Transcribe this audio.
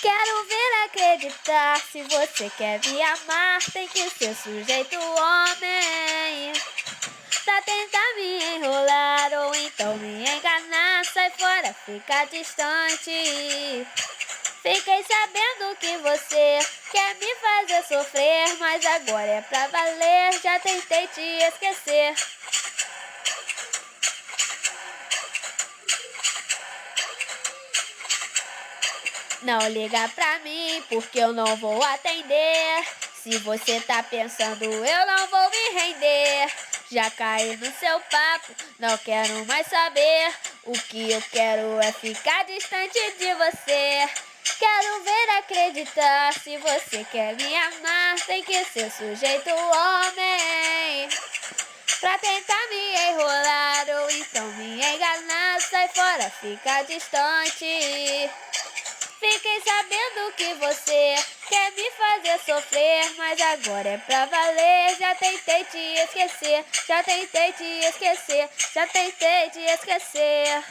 Quero ver acreditar, se você quer me amar, tem que ser sujeito homem. Pra tentar me enrolar ou então me enganar, sai fora, fica distante. Fiquei sabendo que você quer me fazer sofrer, mas agora é pra valer, já tentei te esquecer. Não liga pra mim, porque eu não vou atender. Se você tá pensando, eu não vou me render. Já caí no seu papo, não quero mais saber. O que eu quero é ficar distante de você. Quero ver acreditar, se você quer me amar, tem que ser sujeito homem. Pra tentar me enrolar ou então me enganar, sai fora, fica distante. Fiquei sabendo que você quer me fazer sofrer, mas agora é pra valer. Já tentei te esquecer, já tentei te esquecer, já tentei te esquecer.